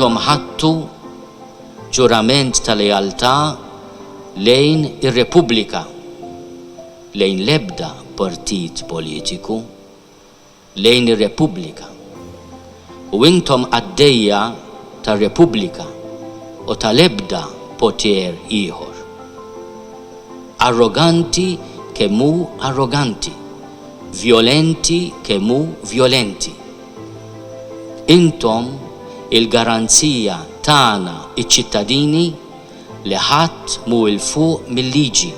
intom ħadtu ġurament ta' lealtà lejn ir-Repubblika, lejn l-ebda partit politiku, lejn ir-Repubblika. U intom għaddejja tar-Repubblika u tal-ebda poter ieħor. Arroganti kemm hu arroganti, violenti kemm hu violenti. Intom il-garanzija tagħna iċ-ċittadini li ħadd mhu il fuq mill-liġi